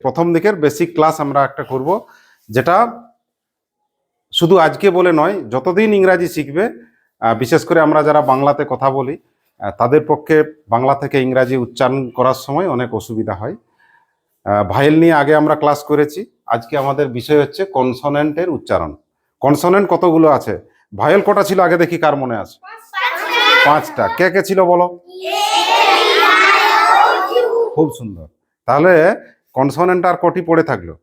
প্রথম দিকের basic class আমরা একটা করব, যেটা শুধু আজকে বলে নয়, যতদিন ইংরাজি শিখবে, বিশেষ করে আমরা যারা বাংলাতে কথা বলি তাদের পক্ষে বাংলা থেকে ইংরাজি উচ্চারণ করার সময় অনেক অসুবিধা হয়। ভায়েল নিয়ে আগে আমরা ক্লাস করেছি, আজকে আমাদের বিষয় হচ্ছে কনসোনেন্টের উচ্চারণ। কনসোনেন্ট কতগুলো আছে? ভায়েল কটা ছিল আগে দেখি, কার মনে আছে? 5টা। কে কে ছিল বলো? খুব সুন্দর। তাহলে কনসোনেন্ট আর কটি পড়ে থাকলো?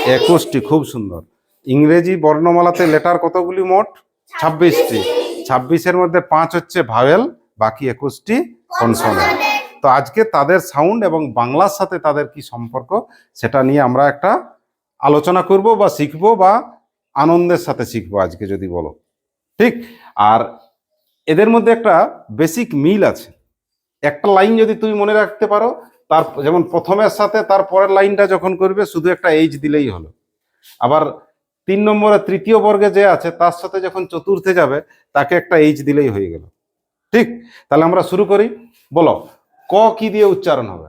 21টি। খুব সুন্দর। ইংরেজি বর্ণমালাতে লেটার কতগুলি মোট? 26টি। 26-এর মধ্যে 5 হচ্ছে ভাওয়েল, বাকি 21টি কনসোনেন্ট। তো আজকে তাদের সাউন্ড এবং বাংলার সাথে তাদের কি সম্পর্ক সেটা নিয়ে আমরা একটা আলোচনা করব বা শিখবো, বা আনন্দের সাথে শিখবো আজকে যদি বলো, ঠিক? আর এদের মধ্যে একটা বেসিক মিল আছে। একটা লাইন যদি তুমি মনে রাখতে পারো, তার যেমন প্রথমের সাথে তার পরের লাইনটা যখন করবে শুধু একটা এইচ দিলেই হলো। আবার 3 নম্বরে তৃতীয় বর্গে যে আছে তার সাথে যখন চতুর্থে যাবে তাকে একটা এইচ দিলেই হয়ে গেল, ঠিক? তাহলে আমরা শুরু করি। বলো, ক কি দিয়ে উচ্চারণ হবে?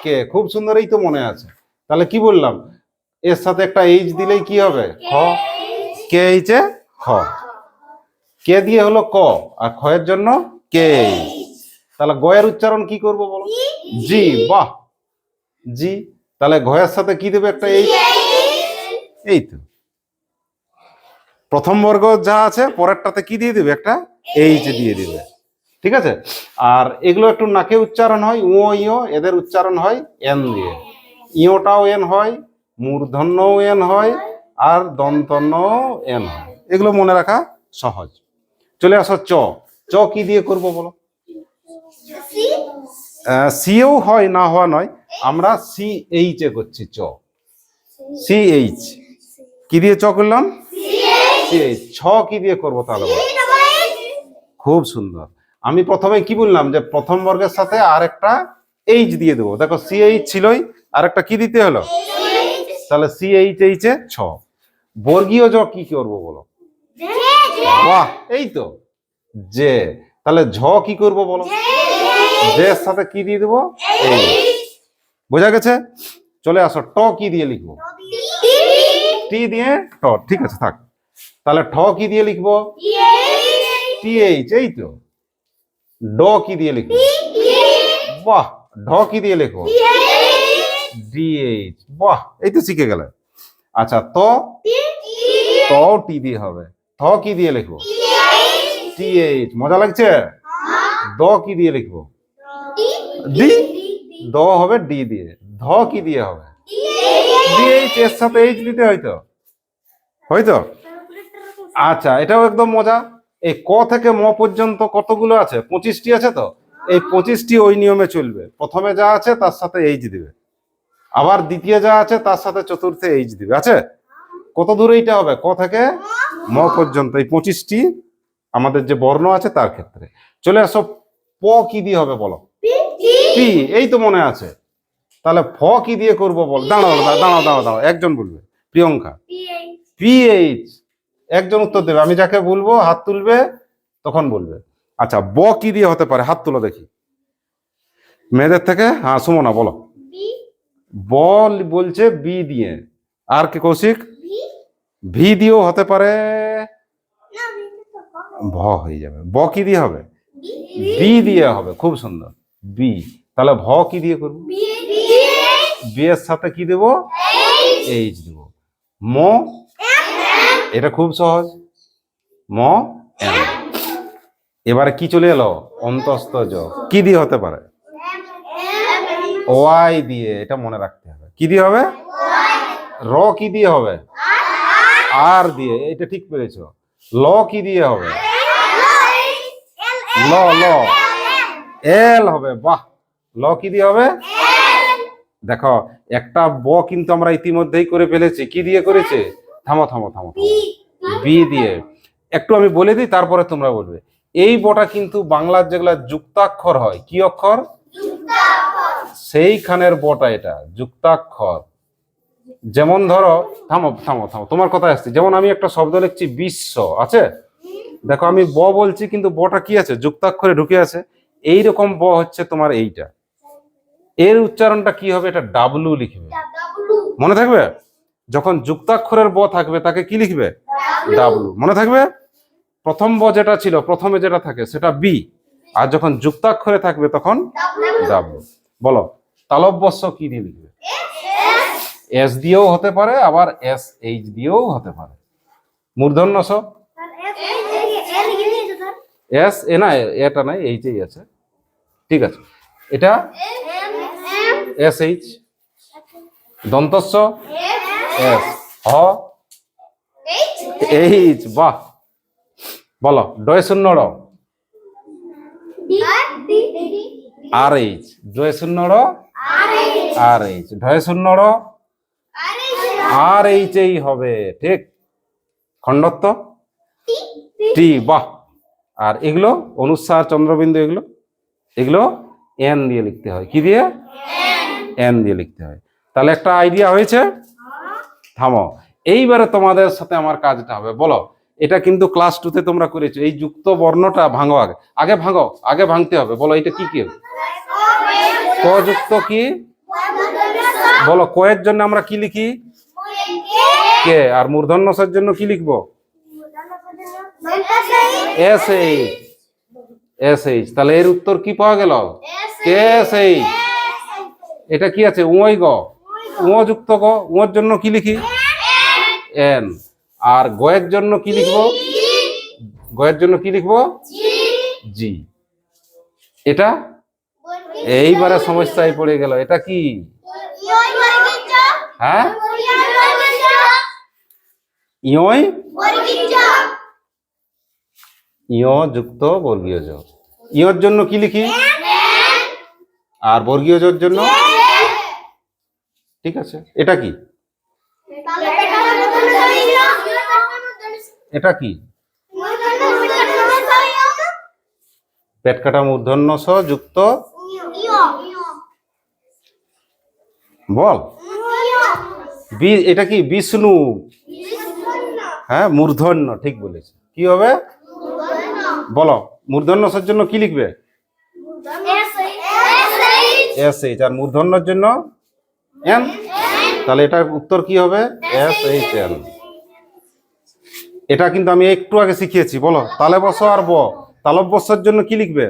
কে। খুব সুন্দর, এই তো মনে আছে। তাহলে কি বললাম, এর সাথে একটা এইচ দিলেই কি হবে? খ। কে এইচে খ। কে দিয়ে হলো ক, আর খ এর জন্য কে। তাহলে গয়ের উচ্চারণ কি করব বলো? জি। বাহ, জি। তাহলে ঘয়ের সাথে কি দেবে? একটা এইচ। এই তো প্রথম বর্গ যা আছে পরেরটাতে কি দিয়ে দিবে? একটা এইচ দিয়ে দিবে, ঠিক আছে? আর এগুলো একটু নাকে উচ্চারণ হয়, ও ইও, এদের উচ্চারণ হয় এন দিয়ে। ইওটাও এন হয়, মূর্ধন্যও এন হয়, আর দন্তন্যও এন হয়। এগুলো মনে রাখা সহজ। চলে আসো চ। চ কি দিয়ে করব বলো? সিও হয়, না হওয়া নয়, আমরা সি এইচ এ করছি। চ, সি এইচ। কি দিয়ে চ করলাম? C H. ছ কি দিয়ে করবো তাহলে? খুব সুন্দর। আমি প্রথমে কি বললাম, যে প্রথম বর্গের সাথে আর একটা এইচ দিয়ে দেবো। দেখো সি এইচ ছিলই, আর একটা কি দিতে হলো? তাহলে সি এইচ এইচে ছ। বর্গীয় জ কি করবো বলো? বাহ, এই তো যে। তাহলে ঝ কি করবো বলো? জের সাথে কি দিয়ে দেবো? বোঝা গেছে? চলে আসো, ট কি দিয়ে লিখবো? টি দিয়ে ট। ঠিক আছে, থাক। তাহলে ঠ কি দিয়ে লিখবো? T H. এই তো। ড কি দিয়ে লিখবো? বাহ। ঢ কি দিয়ে লিখবো? D H. বাহ, এই তো শিখে গেলে। আচ্ছা, ত টি দিয়ে হবে। থ কি দিয়ে লিখবো? T H. মজা লাগছে? দ কি দিয়ে লিখবো? ডি। দ হবে ডি দিয়ে। ধ কি দিয়ে হবে? D H. এর সাথে এইচ দিতে হয়তো। আচ্ছা, এটাও একদম মজা। এই ক থেকে ম পর্যন্ত কতগুলো আছে? 25টি আছে। তো এই 25টি ওই নিয়মে চলবে। প্রথমে যা আছে তার সাথে এইচ দিবে, আবার দ্বিতীয় যা আছে তার সাথে চতুর্থে এইচ দিবে। আছে? কত দূরে এইটা হবে? ক থেকে ম পর্যন্ত এই 25টি আমাদের যে বর্ণ আছে তার ক্ষেত্রে। চলে আসো, প কি দিয়ে হবে বলো? পি। এই তো মনে আছে। তাহলে ফ কি দিয়ে করবো বল? দাঁড়াও দাঁড়াও দাঁড়াও দাঁড়াও, একজন বলবে। প্রিয়ঙ্কা। P H. একজন উত্তর দেবে, আমি যাকে বলবো হাত তুলবে তখন বলবে। আচ্ছা, ব কি দিয়ে হতে পারে? হাত তুলো দেখি মেয়েদের থেকে। হ্যাঁ, সুমনা বলো। বল বলছে বি দিয়ে। আর কি কৌশিক? ভি দিয়েও হতে পারে। ভ হয়ে যাবে। ব কি দিয়ে হবে? বি দিয়ে হবে। খুব সুন্দর, বি। তাহলে ভ কি দিয়ে করবো? বি এর সাথে কি দেবো? এইচ দেবো। ম। এটা খুব সহজ, ম এম। এবারে কি চলে এলো? অন্তস্থ জ। কি দিয়ে হতে পারে? ওয়াই দিয়ে। এটা মনে রাখতে হবে। কি দিয়ে হবে? র কি দিয়ে হবে? আর দিয়ে। এটা ঠিক পেরেছ। ল কি দিয়ে হবে? ল। ল। এল হবে। বাহ। ল কি দিয়ে হবে? দেখো, একটা ব কিন্তু আমরা ইতিমধ্যেই করে ফেলেছি। কি দিয়ে করেছে? থামো থামো থামো, বি দিয়ে। একটু আমি বলে দিই, তারপরে তোমরা বলবে। এই বটা কিন্তু বাংলার যেগুলা যুক্তাক্ষর হয়, কি অক্ষর? সেইখানের বটা এটা, যুক্তাক্ষর। যেমন ধরো, থামো থামো থামো, তোমার কথা আসছে। যেমন আমি একটা শব্দ লিখছি বিশ্ব, আছে? দেখো, আমি ব বলছি কিন্তু বটা কি আছে? যুক্তাক্ষরে ঢুকে আছে। এইরকম ব হচ্ছে তোমার এইটা। এর উচ্চারণটা কি হবে? এটা ডাব্লু লিখবে, মনে থাকবে? যখন যুক্তাক্ষরের ব থাকবে তাকে কি লিখবে? ডাব্লু, মনে থাকবে? প্রথম ব যেটা ছিল, প্রথমে যেটা থাকে সেটা বি, আর যখন যুক্তাক্ষরে থাকবে তখন ডাব্লু। বলো তালব্যস্য কি দিয়ে লিখবে? এস দিয়েও হতে পারে, আবার এস এইচ দিয়েও হতে পারে। মূর্ধন্য স এস এ না, এটা নাই, এইচই আছে, ঠিক আছে। এটা এস এইচ, দন্তস্ব এস, হ এইচ, বাহ। বলো ডয় শূন্য র আর এইচ, ডয় শূন্য র আর এইচ, ঢয় শূন্য র আর এইচ এই হবে, ঠিক। খণ্ডত্ব টি, বাহ। আর এগুলো অনুস্বার চন্দ্রবিন্দু, এগুলো এগুলো এন দিয়ে লিখতে হয়। কি দিয়ে? এন দিয়ে লিখতে হয়। তাহলে একটা আইডিয়া হয়েছে। থামো, এইবারে তোমাদের সাথে আমার কাজটা হবে। বলো, এটা কিন্তু ক্লাস 2 তে তোমরা করেছো। এই যুক্ত বর্ণটা ভাঙো, আগে আগে ভাঙো, আগে ভাঙতে হবে। বলো এটা কি কি? ক যুক্ত কি? বলো কয়ের জন্য আমরা কি লিখি? কে। আর মূর্ধন্য ষের জন্য কি লিখবো? S H, S H. তাহলে এর উত্তর কি পাওয়া গেল? K S H. এটা কি আছে? উঁই গ, উঁ যুক্ত গ, উঁর জন্য কি লিখি? এন। আর গয়ের জন্য কি লিখবো? গয়ের জন্য কি লিখবো? জি। এটা এইবারে সমস্যায় পড়ে গেল। এটা কি? হ্যাঁ, ইয় ইয় যুক্ত বর্গীয় জ। ইয়র জন্য কি লিখি? আর বর্গীয় জর জন্য? ঠিক আছে। এটা কি? এটা কি? পেট কাটা মূর্ধন্য স যুক্ত বল বি। এটা কি? বিষ্ণু। হ্যাঁ, মূর্ধন্য, ঠিক বলেছে। কি হবে? বলো মূর্ধন্য সর জন্য কি লিখবে? S H. আর মূর্ধন্যর জন্য এন। তাহলে এটার উত্তর কি হবে? S H N. এটা কিন্তু আমি একটু আগে শিখিয়েছি। বলো তালব্য আর ব। তালব্যর জন্য কি লিখবে?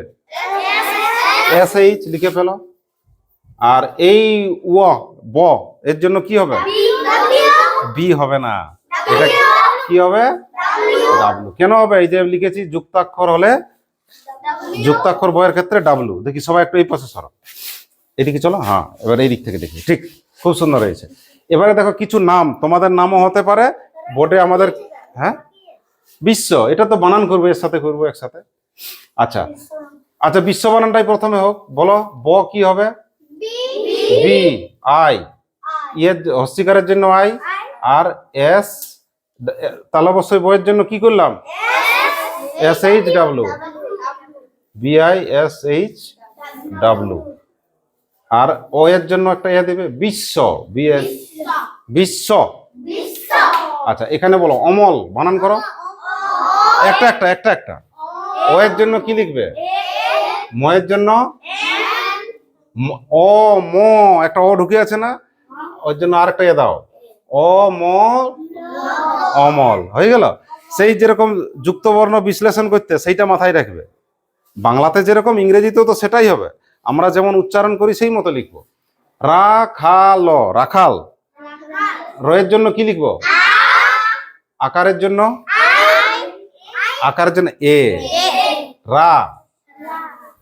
এস এইচ লিখে ফেলো। আর এই ও ব এর জন্য কি হবে? বি হবে না, এটা কি হবে? ডাব্লু। কেন হবে? এই যে লিখেছি যুক্তাক্ষর হলে, যুক্তাক্ষর বয়ের ক্ষেত্রে ডাব্লু। দেখি সবাই একটু এই পাশে সরো, এদিকে চলো। হ্যাঁ, এবার এই দিক থেকে দেখি। ঠিক, খুব সুন্দর হয়েছে। এবারে দেখো কিছু নাম, তোমাদের নামও হতে পারে বোর্ডে আমাদের। হ্যাঁ, বিশ্ব, এটা তো বানান করবো, এর সাথে করবো একসাথে। আচ্ছা আচ্ছা, বিশ্ব বানানটাই প্রথমে হোক। বলো ব কি হবে? B I. ইয়ের হস্যিকারের জন্য আই। আর এস তালবস্যই বইয়ের জন্য কি করলাম? S H W. B I S H W. আর ও এর জন্য একটা এ দেবে, বিশ্ব। বি এস, বিশ্ব। আচ্ছা, এখানে বলো অমল, বানান করো একটা একটা একটা একটা। ও এর জন্য কি লিখবে? ময়ের জন্য ও ম, একটা ও ঢুকে আছে না, ওর জন্য আরেকটা এ দাও, ও ম, অমল। হয়ে গেল। সেই যেরকম যুক্ত বর্ণ বিশ্লেষণ করতে, সেইটা মাথায় রাখবে। বাংলাতে যেরকম ইংরেজিতেও তো সেটাই হবে। আমরা যেমন উচ্চারণ করি সেই মতো লিখবো। রাখাল, রাখাল। রয়ের জন্য কি লিখবো? আকারের জন্য, আকারের জন্য এ। রা।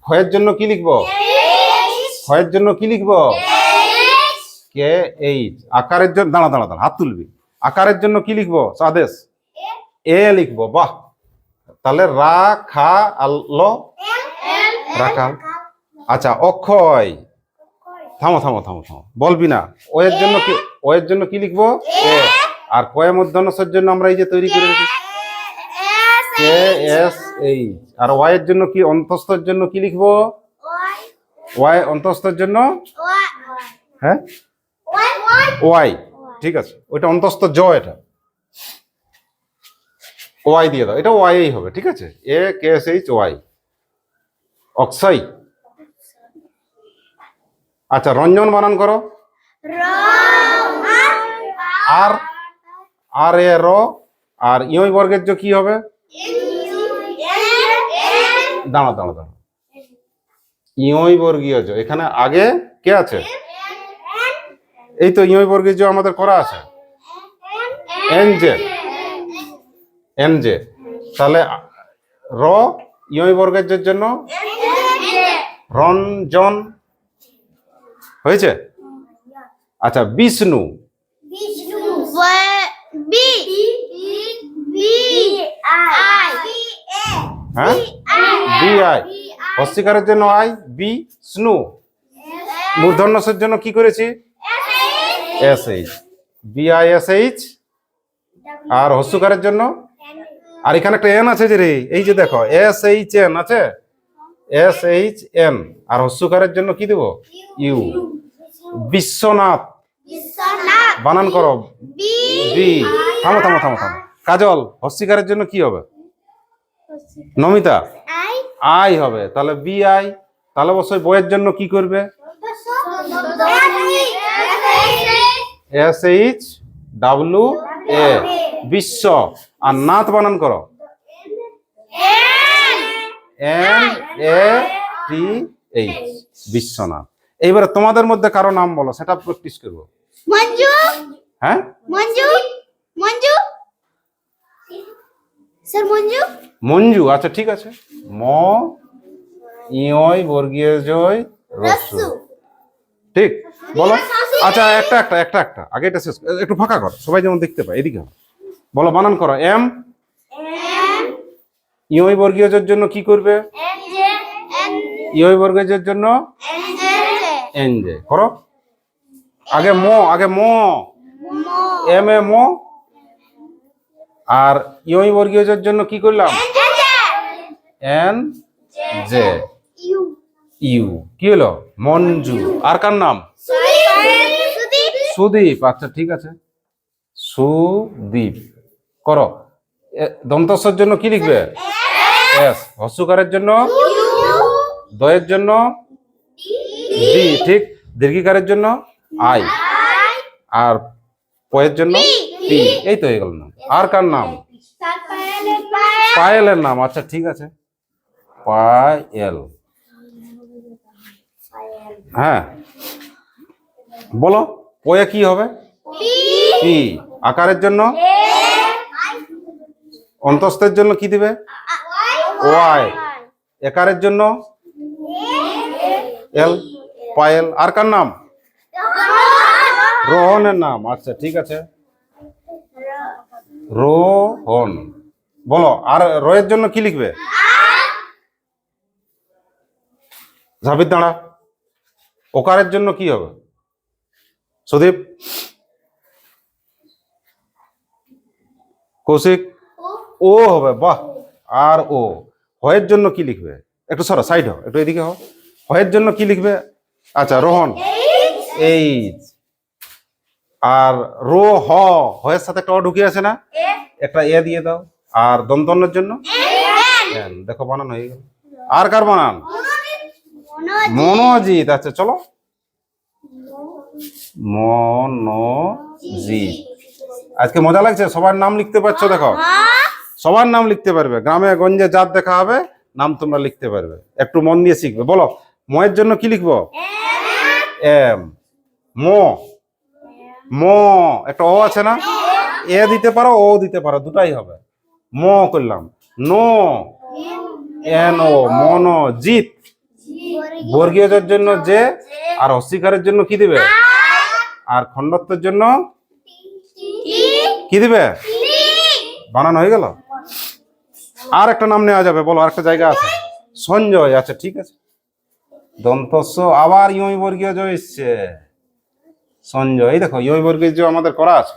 হয়ের জন্য কি লিখবো? হয়ের জন্য কি লিখবো? K H. আকারের জন্য, দাঁড়া দাঁড়া দাঁড়া, হাত তুলবি। আকারের জন্য কি লিখবো? আদেশ এ লিখবো। বাহ। তাহলে রা খা আলো, রাখাল। আচ্ছা, অক্ষয়। থামো থামো থামো থামো, বলবি না। ও এর জন্য কি? ও এর জন্য কি লিখবো? এ। আর কয় মধ্যাহ্নসের জন্য আমরা এই যে তৈরি করে রেখেছি কে এস এইচ। আর ওয়াই এর জন্য কি? অন্তস্থের জন্য কি লিখবো? ওয়াই অন্তস্থের জন্য, হ্যাঁ ওয়াই। ঠিক আছে, ওইটা অন্তস্থ জ, এটা ওয়াই দিয়ে দাও। এটা ওয়াই এই হবে, ঠিক আছে। এ কে এস এইচ ওয়াই। অক্ষয়। আচ্ছা, রঞ্জন বানান করো। আর আর এ র, আর ইয় বর্গের জ কি হবে? দাঁড়া দাঁড়া দাঁড়া, ইয় বর্গীয় জ, এখানে আগে কে আছে? এই তো ইয় বর্গীয় জ আমাদের করা আছে, এন জে, এন জে। তাহলে র ইয় বর্গের জের জন্য রঞ্জন হয়েছে। আচ্ছা, বিষ্ণু, হ্যাঁ, বি আই, হস্যিকারের জন্য আই, বি স্নু। মূর্ধন্যসের জন্য কি করেছি? S H, B I S H. আর হস্যকারের জন্য, আর এখানে একটা এন আছে যে রে, এই যে দেখো এস এইচ এন আছে, এস এইচ এন। আর হস্যকারের জন্য কি দেব? ইউ। বিশ্বনাথ, বানান করো, বি। থামো থামো থামো থামো। কাজল, হস্যিকারের জন্য কি হবে? নমিতা, আই হবে, তাহলে বি আই। তাহলে অবশ্যই বইয়ের জন্য কি করবে? এস এইচ ডাব্লু এ, বিশ্ব। আর নাথ বানান করো, N A T H, Biswanath. এইবারে তোমাদের মধ্যে কারো নাম বলো, সেটা প্র্যাকটিস করবো। মঞ্জু, হ্যাঁ, মঞ্জু, মঞ্জু, স্যার মঞ্জু। মঞ্জু, আচ্ছা ঠিক আছে। ম ইয় বর্গীয় জয় রস্যু, ঠিক বলো। আচ্ছা, একটা একটা একটা একটা আগে এটা শেষ, একটু ফাঁকা কর, সবাই যেমন দেখতে পায়, এদিকে বলো, বানান করো। এম ইয় বর্গীয় জের জন্য কি করবে? ইয় বর্গীয় জের জন্য এন জে করো। আগে ম, আগে ম, এম এ ম। আর ইয় বর্গীয় জের জন্য কি করলাম? N J, U. কি হলো? মঞ্জু। আর কার নাম? সুদীপ। আচ্ছা ঠিক আছে, সুদীপ করো। দন্তস্বর জন্য কি লিখবে? এস। হস্যকারের জন্য, দয়ের জন্য ডি, ঠিক। দীর্ঘিকারের জন্য আই, আর পয়ের জন্য পি। এই তো হয়ে গেল নাম। আর কার নাম? পায়েলের নাম। আচ্ছা ঠিক আছে, পায়েল। হ্যাঁ বলো, পয়ে কি হবে? পি। আকারের জন্য, অন্তস্থের জন্য কি দিবে? ওয়াই। একারের জন্য এল, পায়েল। আর কার নাম? রোহনের নাম। আচ্ছা ঠিক আছে, রোহন। বলো, আর রয়ের জন্য কি লিখবে? ঝাঁপির দাঁড়া। ওকারের জন্য কি হবে? সুদীপ, কৌশিক, ও হবে। বাহ। আর ও। হয়ের জন্য কি লিখবে? একটু সরো, সাইড হও, একটু এদিকে হও। হয়ের জন্য কি লিখবে? আচ্ছা, রোহন, এইচ। আর রো হ, হয়ের সাথে একটা অ ঢুকে আছে না, একটা এ দিয়ে দাও। আর দন্তনের জন্য এন। দেখো বানান হয়ে গেল। আর কার বানান? মনোজিৎ। আচ্ছা চলো, মনোজিৎ। আজকে মজা লাগছে, সবার নাম লিখতে পারছো? দেখো সবার নাম লিখতে পারবে, গ্রামে গঞ্জে যার দেখা হবে নাম তোমরা লিখতে পারবে। একটু মন দিয়ে শিখবে। বলো, ময়ের জন্য কি লিখবো? এম। মো, মো একটা ও আছে না, এ দিতে পারো, ও দিতে পারো, দুটাই হবে। মো করলাম। No, N O, Manojit. বর্গীয় জের জন্য যে, আর অস্বীকারের জন্য কি দিবে? আর খণ্ডত্বের জন্য কি দিবে? বানানো হয়ে গেল। আর একটা নাম নেওয়া যাবে, বলো, আর একটা জায়গা আছে, সঞ্জয়। আচ্ছা ঠিক আছে, দন্তস্ব। আবার ইয় বর্গীয় জ এসছে, সঞ্জয়। এই দেখো ইয় বর্গীয় জ আমাদের করা আছে,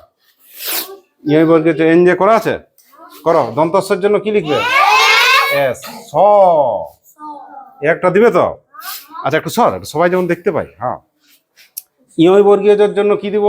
ইয় বর্গীয় জ এন যে করা আছে। করো, দন্তস্বের জন্য কি লিখবে? এস। স, একটা দিবে তো। আচ্ছা একটু সর, সবাই যেমন দেখতে পাই। হ্যাঁ, ইয় বর্গীয় জের জন্য কি দিব?